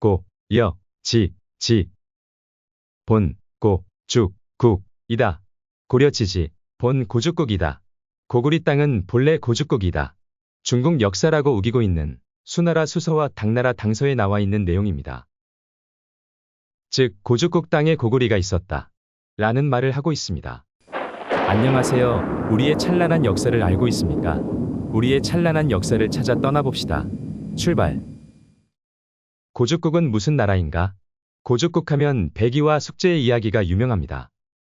고, 여, 지, 본, 고, 죽, 국이다. 고려지지, 본 고죽국이다. 고구리 땅은 본래 고죽국이다. 중국 역사라고 우기고 있는 수나라 수서와 당나라 당서에 나와 있는 내용입니다. 즉, 고죽국 땅에 고구리가 있었다. 라는 말을 하고 있습니다. 안녕하세요. 우리의 찬란한 역사를 알고 있습니까? 우리의 찬란한 역사를 찾아 떠나봅시다. 출발. 고죽국은 무슨 나라인가? 고죽국 하면 백이와 숙제의 이야기가 유명합니다.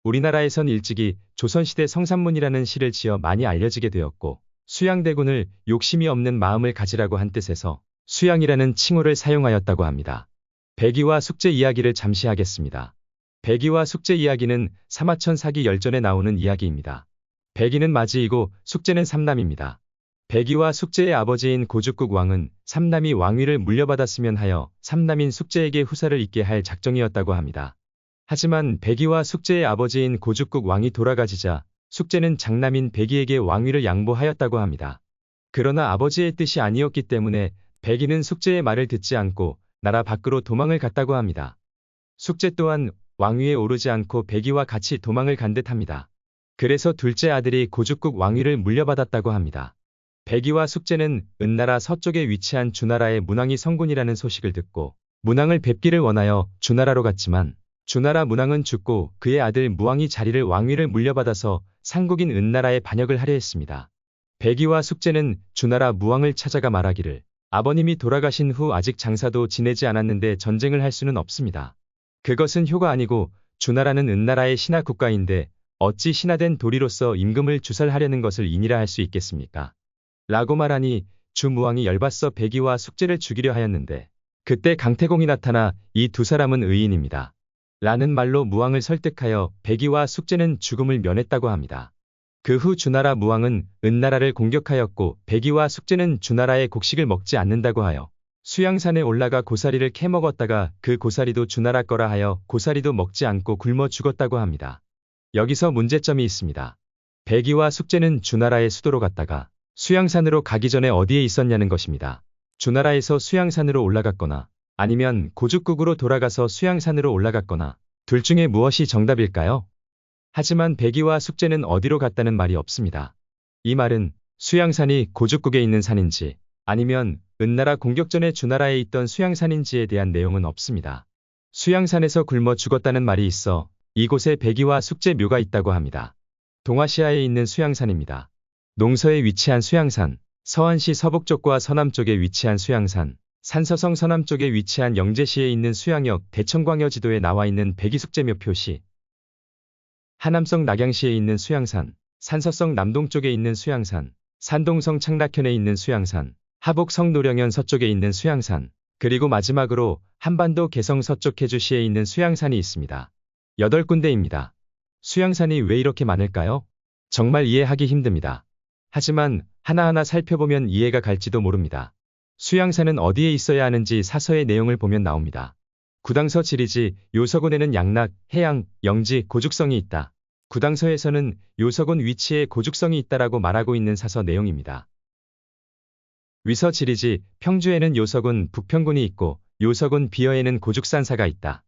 우리나라에선 일찍이 조선시대 성산문이라는 시를 지어 많이 알려지게 되었고, 수양대군을 욕심이 없는 마음을 가지라고 한 뜻에서 수양이라는 칭호를 사용하였다고 합니다. 백이와 숙제 이야기를 잠시 하겠습니다. 백이와 숙제 이야기는 사마천 사기 열전에 나오는 이야기입니다. 백이는 마지이고 숙제는 삼남입니다. 백이와 숙제의 아버지인 고죽국 왕은 삼남이 왕위를 물려받았으면 하여 삼남인 숙제에게 후사를 잇게 할 작정이었다고 합니다. 하지만 백이와 숙제의 아버지인 고죽국 왕이 돌아가시자 숙제는 장남인 백이에게 왕위를 양보하였다고 합니다. 그러나 아버지의 뜻이 아니었기 때문에 백이는 숙제의 말을 듣지 않고 나라 밖으로 도망을 갔다고 합니다. 숙제 또한 왕위에 오르지 않고 백이와 같이 도망을 간 듯합니다. 그래서 둘째 아들이 고죽국 왕위를 물려받았다고 합니다. 백이와 숙제는 은나라 서쪽에 위치한 주나라의 문왕이 성군이라는 소식을 듣고 문왕을 뵙기를 원하여 주나라로 갔지만 주나라 문왕은 죽고 그의 아들 무왕이 자리를 왕위를 물려받아서 상국인 은나라에 반역을 하려 했습니다. 백이와 숙제는 주나라 무왕을 찾아가 말하기를 아버님이 돌아가신 후 아직 장사도 지내지 않았는데 전쟁을 할 수는 없습니다. 그것은 효가 아니고 주나라는 은나라의 신하 국가인데 어찌 신하된 도리로서 임금을 주살하려는 것을 인이라 할 수 있겠습니까? 라고 말하니 주무왕이 열받서 백이와 숙제를 죽이려 하였는데 그때 강태공이 나타나 이 두 사람은 의인입니다. 라는 말로 무왕을 설득하여 백이와 숙제는 죽음을 면했다고 합니다. 그 후 주나라 무왕은 은나라를 공격하였고 백이와 숙제는 주나라의 곡식을 먹지 않는다고 하여 수양산에 올라가 고사리를 캐먹었다가 그 고사리도 주나라 거라 하여 고사리도 먹지 않고 굶어 죽었다고 합니다. 여기서 문제점이 있습니다. 백이와 숙제는 주나라의 수도로 갔다가 수양산으로 가기 전에 어디에 있었냐는 것입니다. 주나라에서 수양산으로 올라갔거나 아니면 고죽국으로 돌아가서 수양산으로 올라갔거나 둘 중에 무엇이 정답일까요? 하지만 백이와 숙제는 어디로 갔다는 말이 없습니다. 이 말은 수양산이 고죽국에 있는 산인지 아니면 은나라 공격 전에 주나라에 있던 수양산인지에 대한 내용은 없습니다. 수양산에서 굶어 죽었다는 말이 있어 이곳에 백이와 숙제 묘가 있다고 합니다. 동아시아에 있는 수양산입니다. 농서에 위치한 수양산, 서안시 서북쪽과 서남쪽에 위치한 수양산, 산서성 서남쪽에 위치한 영제시에 있는 수양역 대청광여 지도에 나와 있는 백이숙제묘 표시, 하남성 낙양시에 있는 수양산, 산서성 남동쪽에 있는 수양산, 산동성 창락현에 있는 수양산, 하복성 노령현 서쪽에 있는 수양산, 그리고 마지막으로 한반도 개성 서쪽 해주시에 있는 수양산이 있습니다. 8군데입니다. 수양산이 왜 이렇게 많을까요? 정말 이해하기 힘듭니다. 하지만 하나하나 살펴보면 이해가 갈지도 모릅니다. 수양산은 어디에 있어야 하는지 사서의 내용을 보면 나옵니다. 구당서 지리지 요서군에는 양락, 해양, 영지, 고죽성이 있다. 구당서에서는 요서군 위치에 고죽성이 있다라고 말하고 있는 사서 내용입니다. 위서 지리지 평주에는 요서군 북평군이 있고 요서군 비어에는 고죽산사가 있다.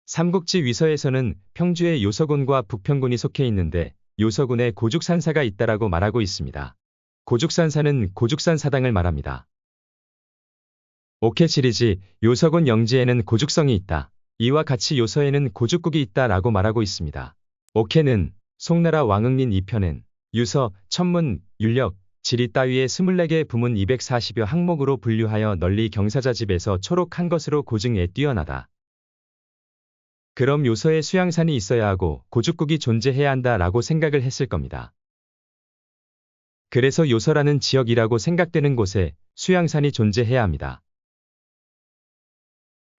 삼국지 위서에서는 평주에 요서군과 북평군이 속해 있는데 요서군에 고죽산사가 있다라고 말하고 있습니다. 고죽산사는 고죽산 사당을 말합니다. 옥해 지리지 요서군 영지에는 고죽성이 있다. 이와 같이 요서에는 고죽국이 있다라고 말하고 있습니다. 옥해는 송나라 왕응린 2편엔 유서, 천문, 율력, 지리 따위의 24개의 부문 240여 항목으로 분류하여 널리 경사자집에서 초록한 것으로 고증에 뛰어나다. 그럼 요서에 수양산이 있어야 하고 고죽국이 존재해야 한다라고 생각을 했을 겁니다. 그래서 요서라는 지역이라고 생각되는 곳에 수양산이 존재해야 합니다.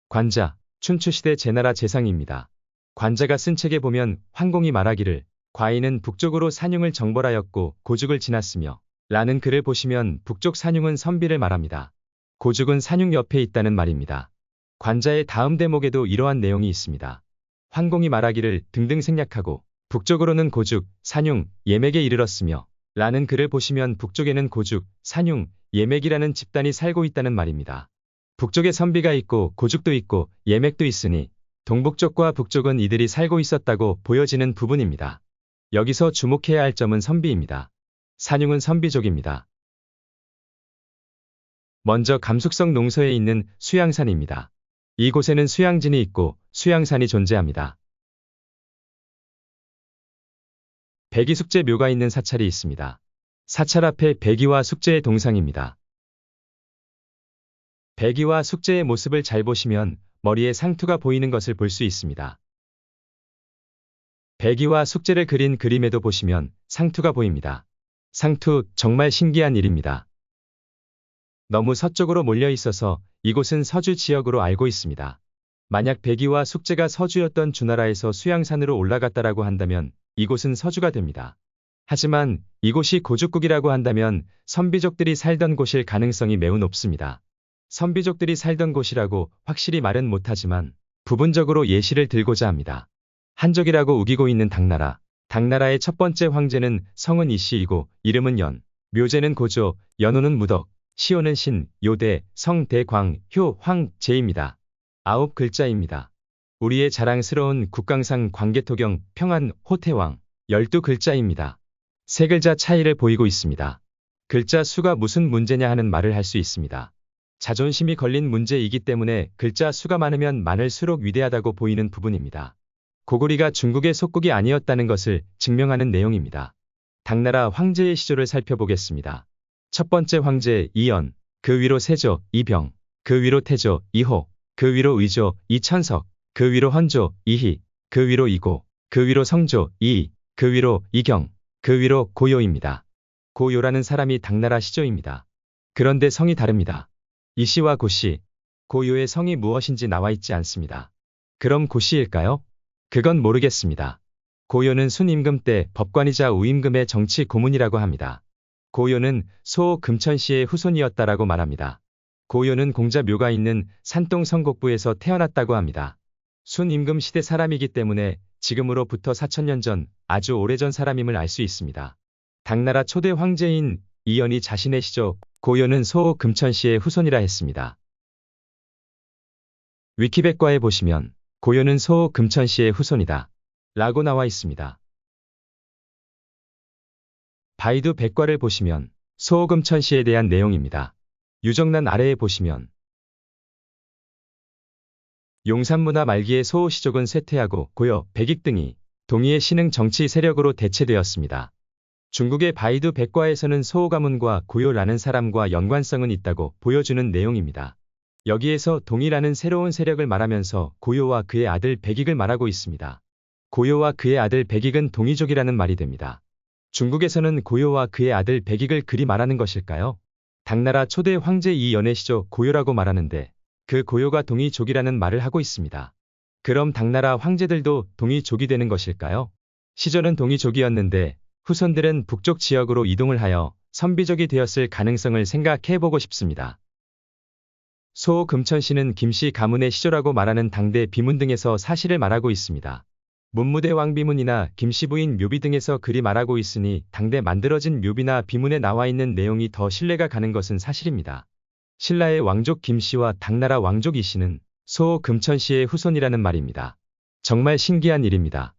관자, 춘추시대 제나라 제상입니다. 관자가 쓴 책에 보면 황공이 말하기를 과인은 북쪽으로 산흉을 정벌하였고 고죽을 지났으며 라는 글을 보시면 북쪽 산흉은 선비를 말합니다. 고죽은 산흉 옆에 있다는 말입니다. 관자의 다음 대목에도 이러한 내용이 있습니다. 황공이 말하기를 등등 생략하고 북쪽으로는 고죽, 산흉, 예맥에 이르렀으며 라는 글을 보시면 북쪽에는 고죽, 산흉, 예맥이라는 집단이 살고 있다는 말입니다. 북쪽에 선비가 있고 고죽도 있고 예맥도 있으니 동북쪽과 북쪽은 이들이 살고 있었다고 보여지는 부분입니다. 여기서 주목해야 할 점은 선비입니다. 산융은 선비족입니다. 먼저 감숙성 농서에 있는 수양산입니다. 이곳에는 수양진이 있고 수양산이 존재합니다. 백이숙제 묘가 있는 사찰이 있습니다. 사찰 앞에 백이와 숙제의 동상입니다. 백이와 숙제의 모습을 잘 보시면 머리에 상투가 보이는 것을 볼 수 있습니다. 백이와 숙제를 그린 그림에도 보시면 상투가 보입니다. 상투 정말 신기한 일입니다. 너무 서쪽으로 몰려 있어서 이곳은 서주 지역으로 알고 있습니다. 만약 백이와 숙제가 서주였던 주나라에서 수양산으로 올라갔다라고 한다면 이곳은 서주가 됩니다. 하지만 이곳이 고죽국이라고 한다면 선비족들이 살던 곳일 가능성이 매우 높습니다. 선비족들이 살던 곳이라고 확실히 말은 못하지만 부분적으로 예시를 들고자 합니다. 한족이라고 우기고 있는 당나라. 당나라의 첫 번째 황제는 성은 이씨이고 이름은 연, 묘제는 고조, 연호는 무덕, 시호는 신, 요대, 성, 대, 광, 효, 황, 제입니다. 9글자입니다. 우리의 자랑스러운 국강상 광개토경, 평안, 호태왕, 12글자입니다. 3글자 차이를 보이고 있습니다. 글자 수가 무슨 문제냐 하는 말을 할 수 있습니다. 자존심이 걸린 문제이기 때문에 글자 수가 많으면 많을수록 위대하다고 보이는 부분입니다. 고구리가 중국의 속국이 아니었다는 것을 증명하는 내용입니다. 당나라 황제의 시조를 살펴보겠습니다. 첫 번째 황제 이연, 그 위로 세조, 이병, 그 위로 태조, 이호, 그 위로 의조, 이천석, 그 위로 헌조, 이희, 그 위로 이고, 그 위로 성조, 이이, 그 위로 이경, 그 위로 고요입니다. 고요라는 사람이 당나라 시조입니다. 그런데 성이 다릅니다. 이씨와 고씨, 고요의 성이 무엇인지 나와 있지 않습니다. 그럼 고씨일까요? 그건 모르겠습니다. 고요는 순임금 때 법관이자 우임금의 정치 고문이라고 합니다. 고요는 소호 금천씨의 후손이었다라고 말합니다. 고요는 공자 묘가 있는 산동 성곡부에서 태어났다고 합니다. 순임금 시대 사람이기 때문에 지금으로부터 4000년 전 아주 오래전 사람임을 알 수 있습니다. 당나라 초대 황제인 이연이 자신의 시조 고요는 소호 금천씨의 후손이라 했습니다. 위키백과에 보시면 고요는 소호 금천씨의 후손이다 라고 나와 있습니다. 바이두 백과를 보시면 소호 금천씨에 대한 내용입니다. 유정란 아래에 보시면 용산문화 말기의 소호 시족은 쇠퇴하고 고요, 백익 등이 동의의 신흥 정치 세력으로 대체되었습니다. 중국의 바이두 백과에서는 소호 가문과 고요라는 사람과 연관성은 있다고 보여주는 내용입니다. 여기에서 동의라는 새로운 세력을 말하면서 고요와 그의 아들 백익을 말하고 있습니다. 고요와 그의 아들 백익은 동이족이라는 말이 됩니다. 중국에서는 고요와 그의 아들 백익을 그리 말하는 것일까요? 당나라 초대 황제 이연의 시조 고요라고 말하는데 그 고요가 동이족이라는 말을 하고 있습니다. 그럼 당나라 황제들도 동이족이 되는 것일까요? 시조는 동이족이었는데 후손들은 북쪽 지역으로 이동을 하여 선비족이 되었을 가능성을 생각해보고 싶습니다. 소호 금천씨는 김씨 가문의 시조라고 말하는 당대 비문 등에서 사실을 말하고 있습니다. 문무대 왕비문이나 김씨 부인 묘비 등에서 그리 말하고 있으니 당대 만들어진 묘비나 비문에 나와 있는 내용이 더 신뢰가 가는 것은 사실입니다. 신라의 왕족 김씨와 당나라 왕족 이씨는 소호 금천씨의 후손이라는 말입니다. 정말 신기한 일입니다.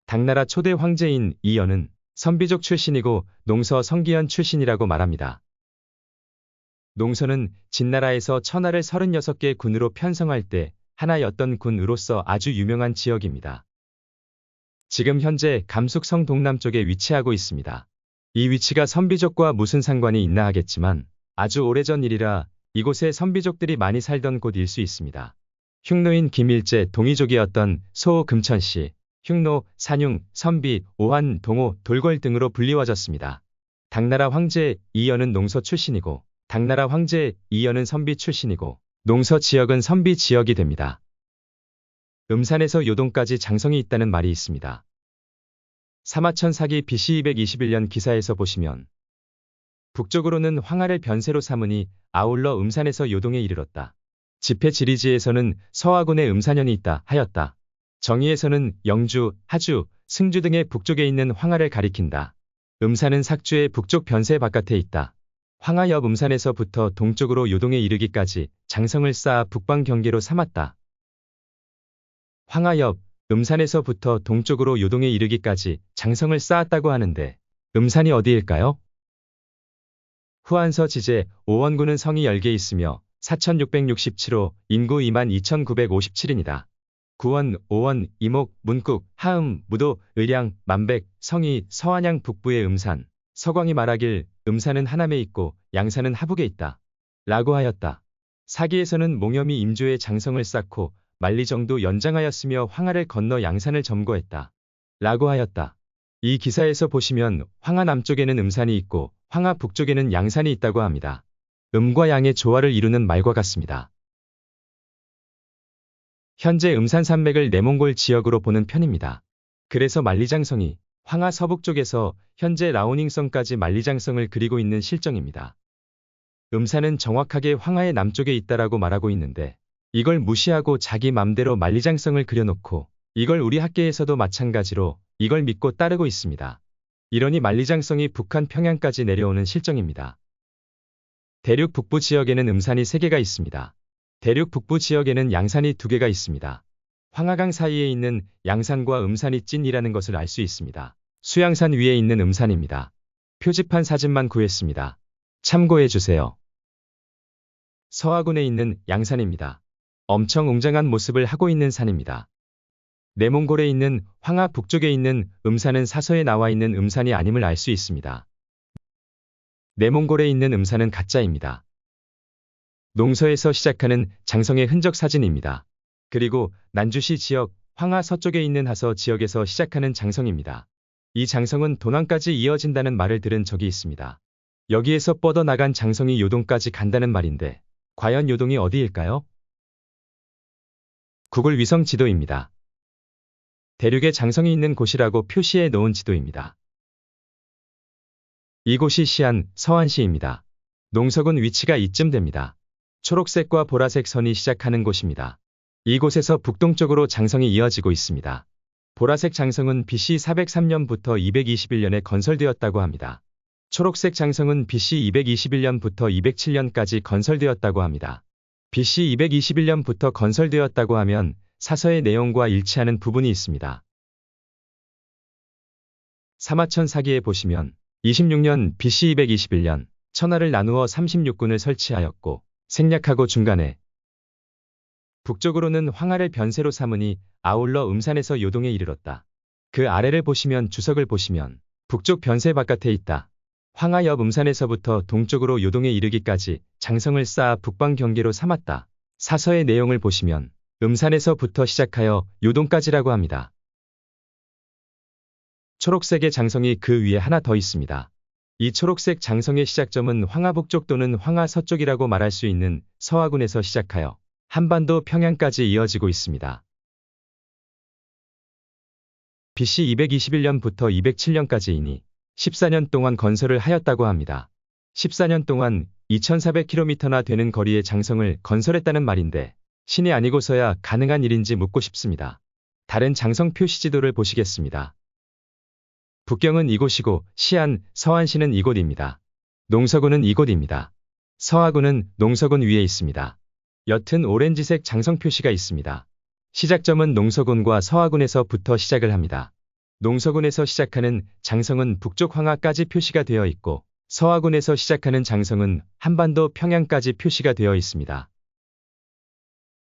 당나라 초대 황제인 이연은 선비족 출신이고 농서 성기연 출신이라고 말합니다. 농서는 진나라에서 천하를 36개 군으로 편성할 때 하나였던 군으로서 아주 유명한 지역입니다. 지금 현재 감숙성 동남쪽에 위치하고 있습니다. 이 위치가 선비족과 무슨 상관이 있나 하겠지만 아주 오래전 일이라 이곳에 선비족들이 많이 살던 곳일 수 있습니다. 흉노인 김일제 동이족이었던 소호 금천씨, 흉노, 산융, 선비, 오한, 동호, 돌궐 등으로 불리워졌습니다. 당나라 황제 이연은 농서 출신이고 당나라 황제 이연은 선비 출신이고 농서 지역은 선비 지역이 됩니다. 음산에서 요동까지 장성이 있다는 말이 있습니다. 사마천 사기 BC 221년 기사에서 보시면 북쪽으로는 황하를 변세로 삼으니 아울러 음산에서 요동에 이르렀다. 집회지리지에서는 서하군에 음산현이 있다 하였다. 정의에서는 영주, 하주, 승주 등의 북쪽에 있는 황하를 가리킨다. 음산은 삭주의 북쪽 변세 바깥에 있다. 황하 옆 음산에서부터 동쪽으로 요동에 이르기까지 장성을 쌓아 북방 경계로 삼았다. 황하 옆 음산에서부터 동쪽으로 요동에 이르기까지 장성을 쌓았다고 하는데 음산이 어디일까요? 후한서 지제 오원군은 성이 10개 있으며 4667호, 인구 22,957인이다. 구원, 오원, 이목, 문국, 하음, 무도, 의량, 만백, 성이 서안양 북부의 음산, 서광이 말하길 음산은 하남에 있고 양산은 하북에 있다. 라고 하였다. 사기에서는 몽염이 임조의 장성을 쌓고 만리 정도 연장하였으며 황하를 건너 양산을 점거했다. 라고 하였다. 이 기사에서 보시면 황하 남쪽에는 음산이 있고 황하 북쪽에는 양산이 있다고 합니다. 음과 양의 조화를 이루는 말과 같습니다. 현재 음산 산맥을 내몽골 지역으로 보는 편입니다. 그래서 만리장성이 황하 서북쪽에서 현재 라오닝성까지 만리장성을 그리고 있는 실정입니다. 음산은 정확하게 황하의 남쪽에 있다라고 말하고 있는데 이걸 무시하고 자기 맘대로 만리장성을 그려놓고 이걸 우리 학계에서도 마찬가지로 이걸 믿고 따르고 있습니다. 이러니 만리장성이 북한 평양까지 내려오는 실정입니다. 대륙 북부 지역에는 음산이 3개가 있습니다. 대륙 북부 지역에는 양산이 2개가 있습니다. 황하강 사이에 있는 양산과 음산이 찐이라는 것을 알 수 있습니다. 수양산 위에 있는 음산입니다. 표지판 사진만 구했습니다. 참고해주세요. 서하군에 있는 양산입니다. 엄청 웅장한 모습을 하고 있는 산입니다. 내몽골에 있는 황하 북쪽에 있는 음산은 사서에 나와 있는 음산이 아님을 알 수 있습니다. 내몽골에 있는 음산은 가짜입니다. 농서에서 시작하는 장성의 흔적 사진입니다. 그리고 난주시 지역 황하 서쪽에 있는 하서 지역에서 시작하는 장성입니다. 이 장성은 도남까지 이어진다는 말을 들은 적이 있습니다. 여기에서 뻗어나간 장성이 요동까지 간다는 말인데 과연 요동이 어디일까요? 구글 위성 지도입니다. 대륙에 장성이 있는 곳이라고 표시해 놓은 지도입니다. 이곳이 시안, 서안시입니다. 농서군 위치가 이쯤 됩니다. 초록색과 보라색 선이 시작하는 곳입니다. 이곳에서 북동쪽으로 장성이 이어지고 있습니다. 보라색 장성은 BC 403년부터 221년에 건설되었다고 합니다. 초록색 장성은 BC 221년부터 207년까지 건설되었다고 합니다. BC 221년부터 건설되었다고 하면 사서의 내용과 일치하는 부분이 있습니다. 사마천 사기에 보시면 26년 BC 221년 천하를 나누어 36군을 설치하였고 생략하고 중간에 북쪽으로는 황하를 변세로 삼으니 아울러 음산에서 요동에 이르렀다. 그 아래를 보시면 주석을 보시면 북쪽 변세 바깥에 있다. 황하 옆 음산에서부터 동쪽으로 요동에 이르기까지 장성을 쌓아 북방 경계로 삼았다. 사서의 내용을 보시면 음산에서부터 시작하여 요동까지라고 합니다. 초록색의 장성이 그 위에 하나 더 있습니다. 이 초록색 장성의 시작점은 황하 북쪽 또는 황하 서쪽이라고 말할 수 있는 서하군에서 시작하여 한반도 평양까지 이어지고 있습니다. BC 221년부터 207년까지이니 14년 동안 건설을 하였다고 합니다. 14년 동안 2400km나 되는 거리의 장성을 건설했다는 말인데 신이 아니고서야 가능한 일인지 묻고 싶습니다. 다른 장성 표시지도를 보시겠습니다. 북경은 이곳이고 시안, 서안시는 이곳입니다. 농서군은 이곳입니다. 서하군은 농서군 위에 있습니다. 옅은 오렌지색 장성 표시가 있습니다. 시작점은 농서군과 서하군에서부터 시작을 합니다. 농서군에서 시작하는 장성은 북쪽 황하까지 표시가 되어 있고 서하군에서 시작하는 장성은 한반도 평양까지 표시가 되어 있습니다.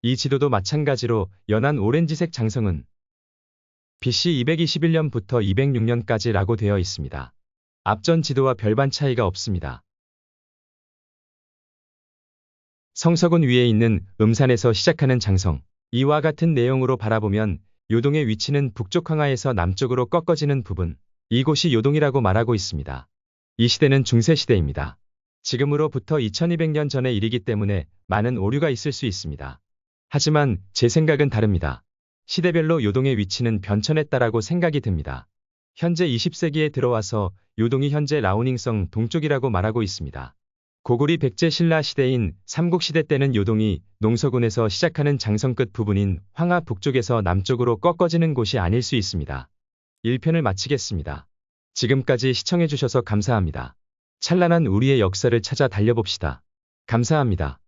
이 지도도 마찬가지로 연한 오렌지색 장성은 BC 221년부터 206년까지라고 되어 있습니다. 앞전 지도와 별반 차이가 없습니다. 성서군 위에 있는 음산에서 시작하는 장성, 이와 같은 내용으로 바라보면 요동의 위치는 북쪽 황하에서 남쪽으로 꺾어지는 부분, 이곳이 요동이라고 말하고 있습니다. 이 시대는 중세시대입니다. 지금으로부터 2200년 전의 일이기 때문에 많은 오류가 있을 수 있습니다. 하지만 제 생각은 다릅니다. 시대별로 요동의 위치는 변천했다라고 생각이 듭니다. 현재 20세기에 들어와서 요동이 현재 라오닝성 동쪽이라고 말하고 있습니다. 고구리 백제 신라 시대인 삼국시대 때는 요동이 농서군에서 시작하는 장성 끝 부분인 황하 북쪽에서 남쪽으로 꺾어지는 곳이 아닐 수 있습니다. 1편을 마치겠습니다. 지금까지 시청해주셔서 감사합니다. 찬란한 우리의 역사를 찾아 달려봅시다. 감사합니다.